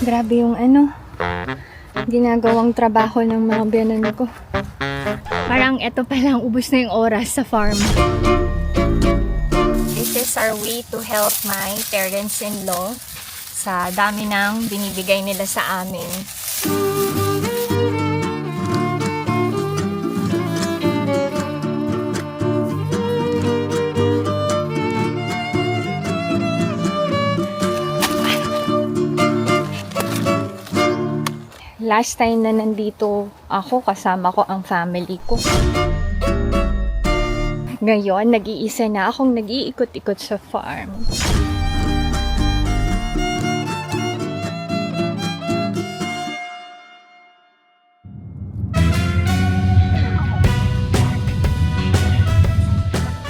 Grabe yung ginagawang trabaho ng mga biyanan ko. Parang eto pa lang, ubos na yung oras sa farm. This is our way to help my parents-in-law sa dami ng binibigay nila sa amin. Last time na nandito ako, kasama ko ang family ko. Ngayon, nag-iisa na akong nag-iikot-ikot sa farm.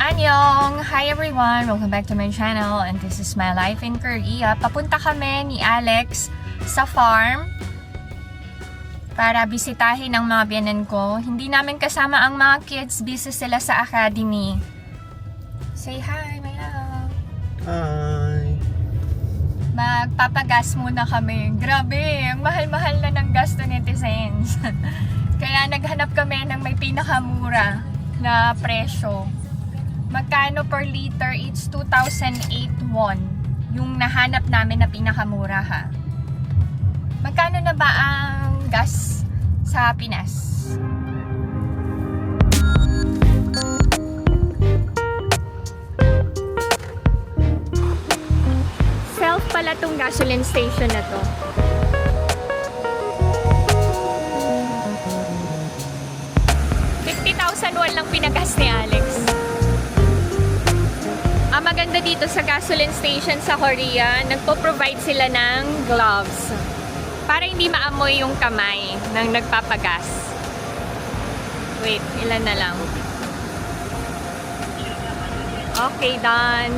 Annyeong! Hi everyone! Welcome back to my channel and this is my life in Korea. Papunta kami ni Alex sa farm para bisitahin ang mga biyanan ko. Hindi namin kasama ang mga kids, busy sila sa academy. Say hi, my love. Hi. Magpapagas muna kami. Grabe, ang mahal-mahal na ng gasto netizens. Kaya naghanap kami ng may pinakamura na presyo. Magkano per liter? It's 2008 won. Yung nahanap namin na pinakamura ha. Magkano na ba ang gas sa Pinas? Self pala tong gasoline station na to. $50,000 lang pinagas ni Alex. Ang maganda dito sa gasoline station sa Korea, nagpo-provide sila ng gloves para hindi maamoy yung kamay ng nagpapagas. Wait, ilan na lang? Okay, done.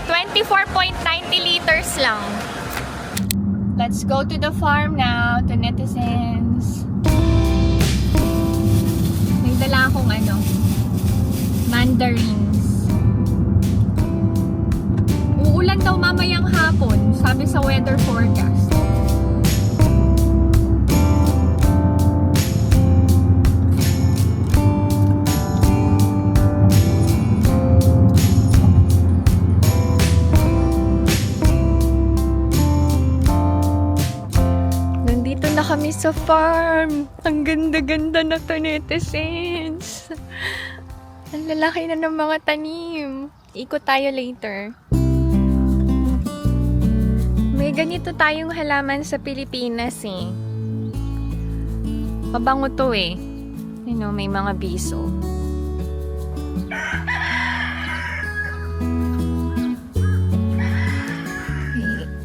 24.90 liters lang. Let's go to the farm now, to netizens. Nagdala akong mandarins. Uulan daw mamayang hapon, sabi sa weather forecast. Kami sa farm. Ang ganda-ganda na to, netizens. Ang lalaki na ng mga tanim. Ikot tayo later. May ganito tayong halaman sa Pilipinas eh. Mabango to eh. May mga biso.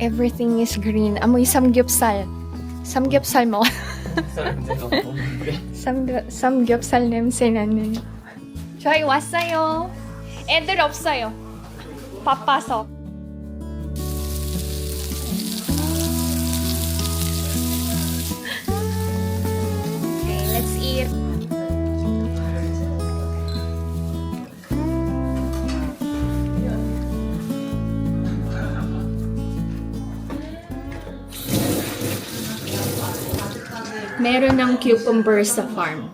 Everything is green. Amoy samgyupsal. Samgyupsal mo. Samgyupsal 냄새나는. 저희 왔어요. 애들 없어요. 바빠서. Okay, let's eat. Meron ng cucumber sa farm.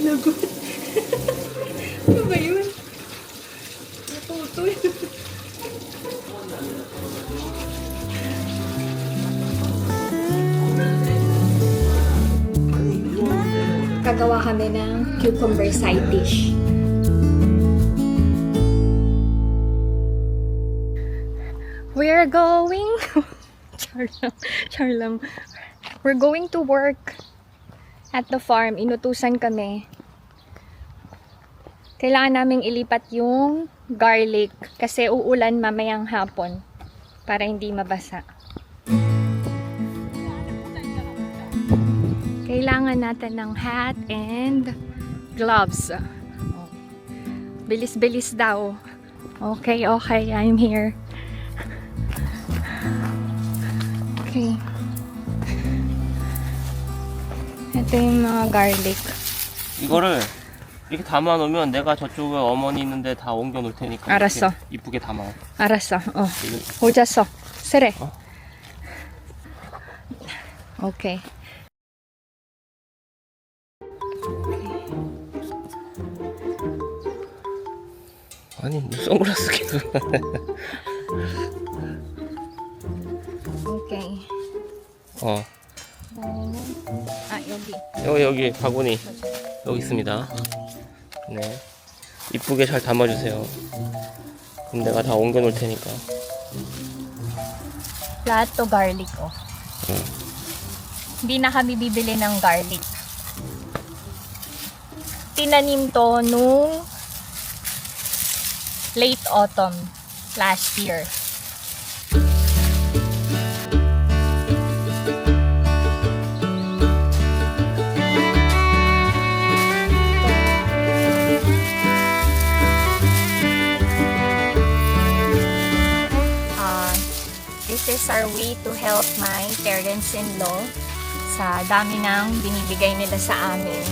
Lagot. Ano ba yun? Naputol. Kagawa kami ng cucumber side dish. We're going Charlam. We're going to work at the farm. Inutusan kami. Kailangan naming ilipat yung garlic kasi uulan mamayang hapon para hindi mabasa. Kailangan natin ng hat and gloves. Bilis-bilis daw. Okay, I'm here. Okay. Ito yung mga garlic. 이거를 이렇게 담아 놓으면 내가 저쪽에 어머니 있는데 다 옮겨 놓을 테니까. 알았어. 이쁘게 담아. 알았어. 이거- 오졌어. 쓰래. 어? 오케이. 아니, 뭐 선글라스 계속. 오케이. 어. 여기. 여기 바구니 여기 있습니다. 네. 이쁘게 잘 담아주세요. 그럼 내가 다 옮겨 놓을 테니까. Lahat to garlic, oh. Hindi na kami bibili ng garlic. Tinanim to nung late autumn last year. This is our way to help my parents-in-law sa dami ng binibigay nila sa amin.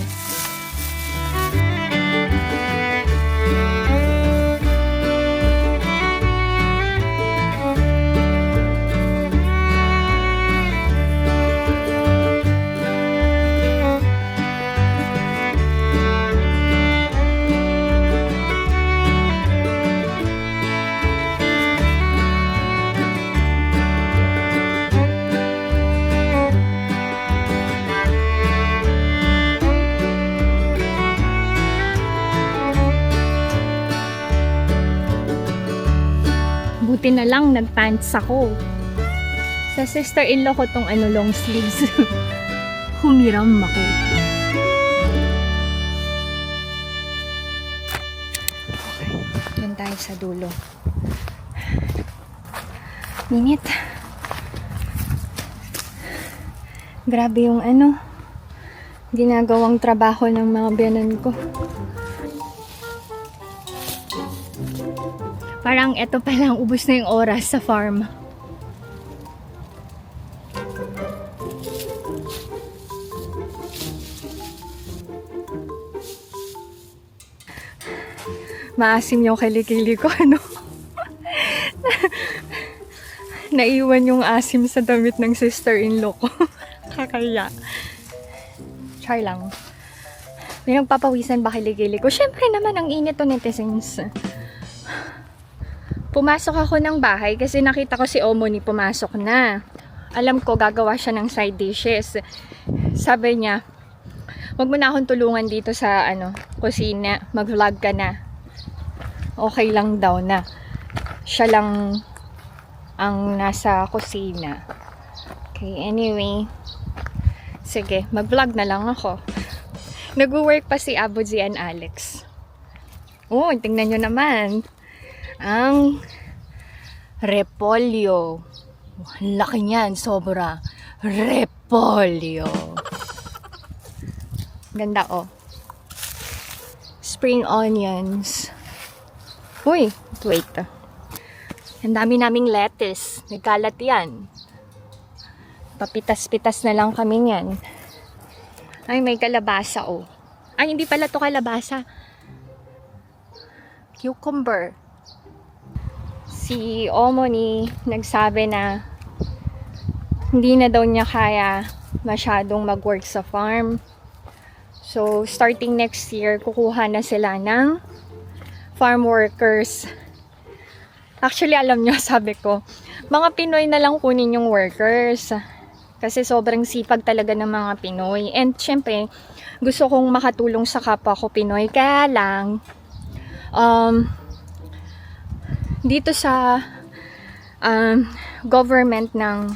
Buti na lang nagpants ako. Sa sister-in-law ko tong long sleeves. Humiram ako. Okay, doon tayo sa dulo. Minit. Grabe yung ginagawang trabaho ng mga biyanan ko. Parang eto pa lang, ubos na yung oras sa farm. Maasim yung kilikili ko, Naiwan yung asim sa damit ng sister-in-law ko. Kakaya. Char lang. May nagpapawisan ba kilikili ko? Syempre naman, ang init to netizens. Pumasok ako ng bahay kasi nakita ko si Omoni pumasok na. Alam ko gagawa siya ng side dishes. Sabi niya, wag mo na akong tulungan dito sa kusina. Mag-vlog ka na. Okay lang daw na siya lang ang nasa kusina. Okay, anyway. Sige, mag-vlog na lang ako. Nag-work pa si Abuji and Alex. Oh, tingnan nyo naman. Ang repolyo. Ang laki niyan, sobra. Repolyo. Ganda, oh. Spring onions. Uy, wait. Ang dami naming lettuce. Nagkalat yan. Papitas-pitas na lang kami yan. Ay, may kalabasa, oh. Ay, hindi pala to kalabasa. Cucumber. Si Omoni nagsabi na hindi na daw niya kaya masyadong mag-work sa farm. So, starting next year, kukuha na sila ng farm workers. Actually, alam niyo, sabi ko, mga Pinoy na lang kunin yung workers. Kasi sobrang sipag talaga ng mga Pinoy. And syempre, gusto kong makatulong sa kapwa ko Pinoy. Kaya lang, dito sa government ng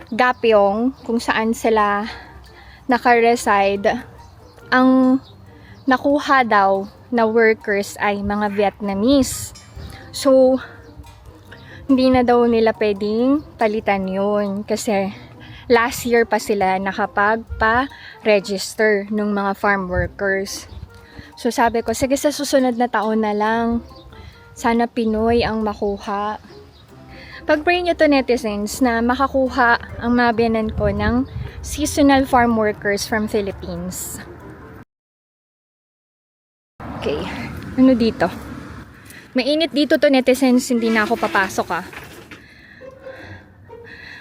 Gapyong, kung saan sila naka-reside, ang nakuha daw na workers ay mga Vietnamese. So, hindi na daw nila pwedeng palitan yun. Kasi last year pa sila nakapagpa-register ng mga farm workers. So, sabi ko, sige sa susunod na taon na lang, sana Pinoy ang makuha. Pag-pray nyo to netizens na makakuha ang mga biyanan ko ng seasonal farm workers from Philippines. Okay. Ano dito? Mainit dito to, netizens. Hindi na ako papasok ah.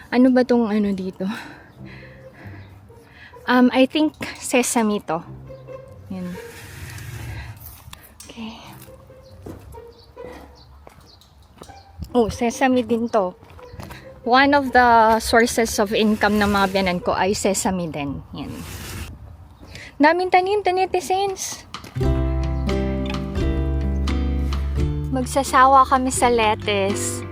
Ano ba tong ano dito? I think sesame to. Yan. Okay. Oh, sesame din to. One of the sources of income ng mga biyanan ko ay sesame din. Yan. Daming tanim to, netizens. Magsasawa kami sa lettuce.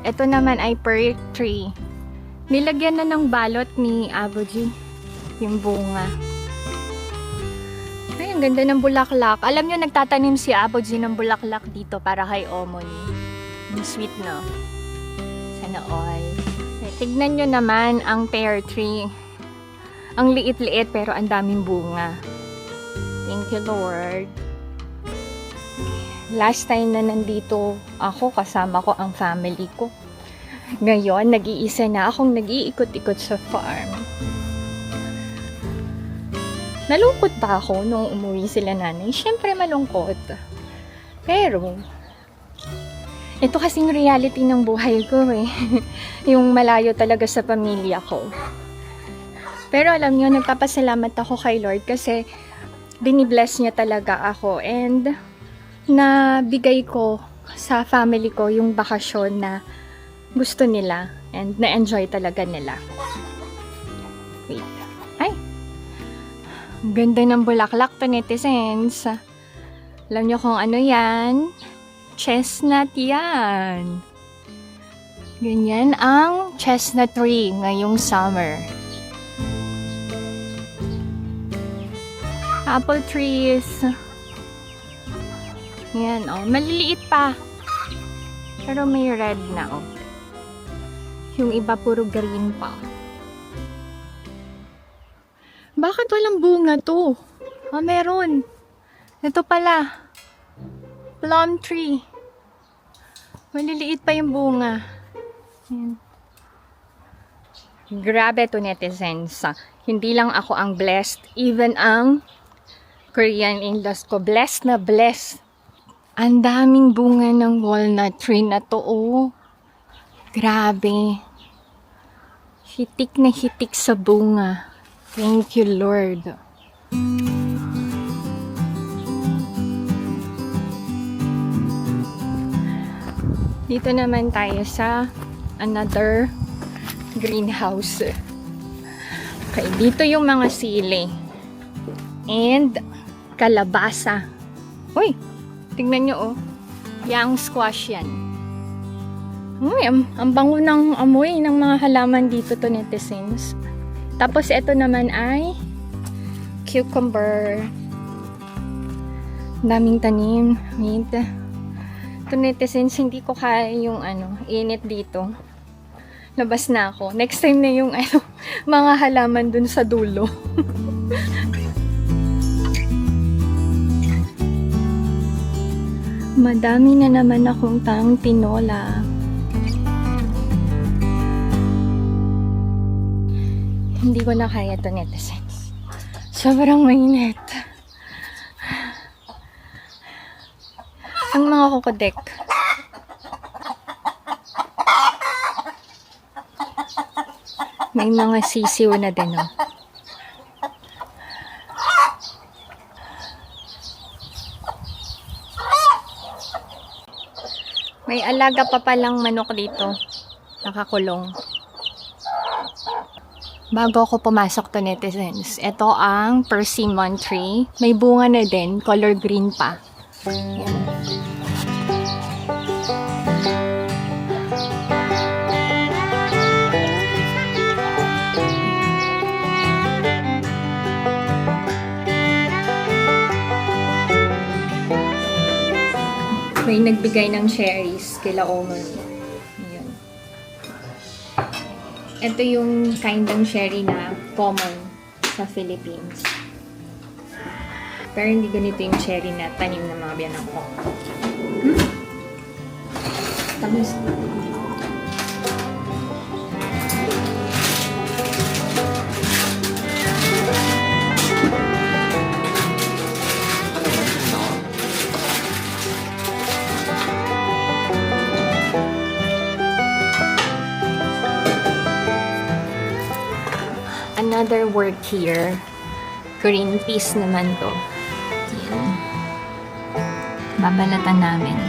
Ito naman ay pear tree. Nilagyan na ng balot ni Aboji yung bunga. Ay, ang ganda ng bulaklak. Alam nyo, nagtatanim si Aboji ng bulaklak dito para kay Omoni. Yung sweet, no? Sana all. Tignan nyo naman ang pear tree. Ang liit-liit pero ang daming bunga. Thank you, Lord. Last time na nandito ako, kasama ko ang family ko. Ngayon, nag-iisa na akong nag-iikot-ikot sa farm. Nalungkot ba ako nung umuwi sila nanay? Siyempre malungkot. Pero, ito kasing reality ng buhay ko eh. Yung malayo talaga sa pamilya ko. Pero alam niyo, nagpapasalamat ako kay Lord kasi binibless niya talaga ako and nabigay ko sa family ko yung bakasyon na gusto nila and na-enjoy talaga nila. Wait. Ay! Ang ganda ng bulaklak to, netizens. Alam niyo kung ano yan? Chestnut yan. Ganyan ang chestnut tree ngayong summer. Apple trees. Yan, oh. Maliliit pa. Pero may red na, oh. Yung iba puro green pa. Bakit walang bunga to? Ah, meron. Ito pala. Plum tree. Maliliit pa yung bunga. Yan. Grabe to, netizens. Hindi lang ako ang blessed. Even ang Korean in-laws ko. Blessed na blessed. Ang daming bunga ng walnut tree na to, oh. Grabe. Hitik na hitik sa bunga. Thank you, Lord. Dito naman tayo sa another greenhouse. Okay, dito yung mga sili. And kalabasa. Uy! Tingnan nyo, oh. Yang squash yan. Uy, ang bango ng amoy ng mga halaman dito to, netizens. Tapos, ito naman ay cucumber. Daming tanim. Wait. Ito, netizens, hindi ko kaya yung init dito. Labas na ako. Next time na yung mga halaman dun sa dulo. Madami na naman akong tinola. Hindi ko na kaya ito, netizens. Sobrang mainit. Ang mga kokodek. May mga sisiw na din, oh. May alaga pa palang manok dito. Nakakulong. Bago ako pumasok to, netizens, ito ang persimmon tree. May bunga na din, color green pa. Yan. May nagbigay ng cherries kila Omer. Ayan. Ito yung kind ng cherry na common sa Philippines. Pero hindi ganito yung cherry na tanim ng mga biyanan ko. Tapos, another work here. Green peas naman to. Yan. Babalatan namin.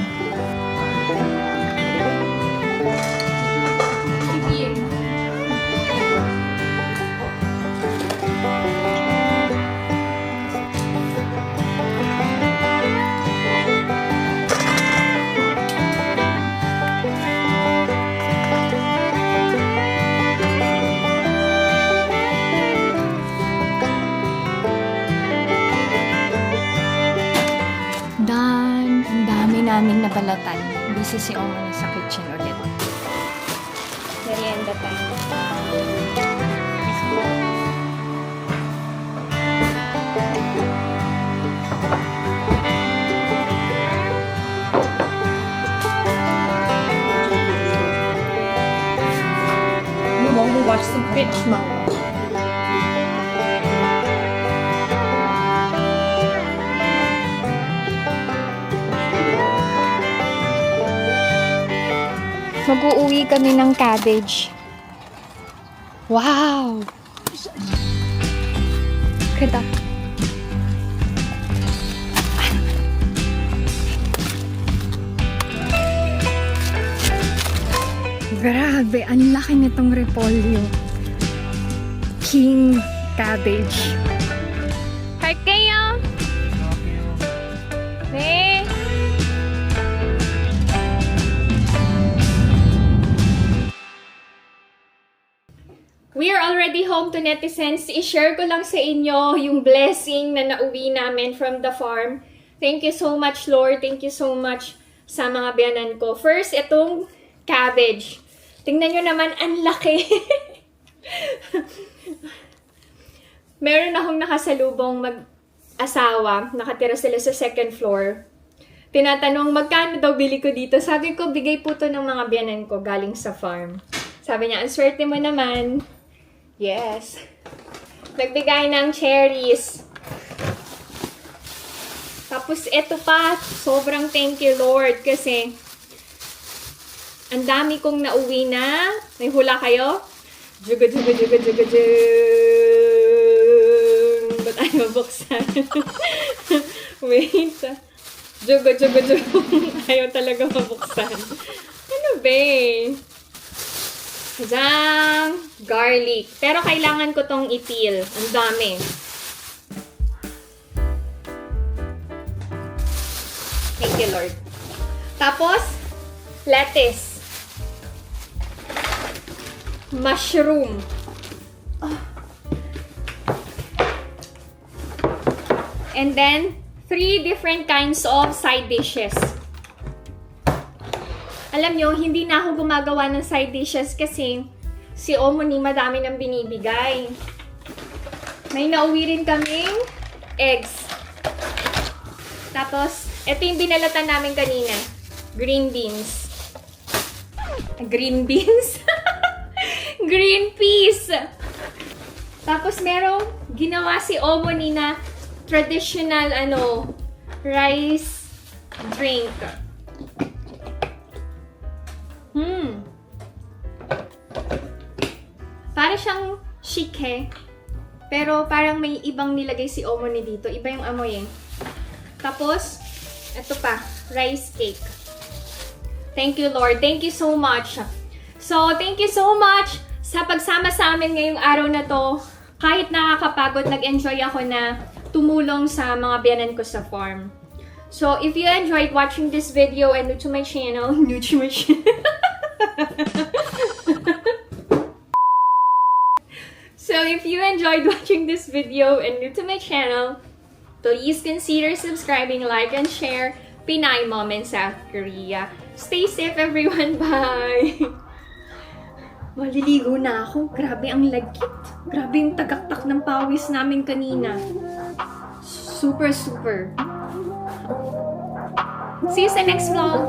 Ang dami naming nabalatan. Busy si Omo sa kitchen ulit. Merienda time. You want to watch some bitch mama. Mag-uuwi kami ng cabbage. Wow! Ganda. Grabe, ang laki nitong repolyo. King cabbage. Hi kayo! Hey! We are already home to netizens. I-share ko lang sa inyo yung blessing na nauwi namin from the farm. Thank you so much, Lord. Thank you so much sa mga biyanan ko. First, itong cabbage. Tingnan nyo naman, ang laki. Meron akong nakasalubong mag-asawa. Nakatira sila sa second floor. Tinatanong, magkano daw bili ko dito? Sabi ko, bigay po to ng mga biyanan ko galing sa farm. Sabi niya, ang swerte mo naman. Yes. Nagbigay ng cherries. Tapos ito pa, sobrang thank you Lord kasi ang dami kong nauwi na. May hula kayo? Juga, juga, juga, juga, juga. Ba't ayaw mabuksan? Wait. Juga, juga, juga. Ayaw talaga mabuksan. Ano ba? Zang! Garlic. Pero kailangan ko tong ipil. Ang dami. Thank you, Lord. Tapos, lettuce. Mushroom. And then, 3 different kinds of side dishes. Alam nyo, hindi na ako gumagawa ng side dishes kasi si Omo ni madami nang binibigay. May nauwi rin kaming eggs. Tapos, ito yung binalatan namin kanina. Green beans. Green beans? Green peas! Tapos merong ginawa si Omo ni na traditional rice drink. Para siyang shike, pero parang may ibang nilagay si Omo ni dito. Iba yung amoy eh. Tapos, ito pa, rice cake. Thank you, Lord. Thank you so much. So, thank you so much sa pagsama sa amin ngayong araw na to. Kahit nakakapagod, nag-enjoy ako na tumulong sa mga biyanan ko sa farm. So, if you enjoyed watching this video and new to my channel, So, if you enjoyed watching this video and new to my channel, please consider subscribing, like, and share Pinay Moments South Korea. Stay safe, everyone. Bye! Maliligo na ako. Grabe ang lagkit. Grabe yung tagaktak ng pawis namin kanina. Super, super. See you sa next vlog!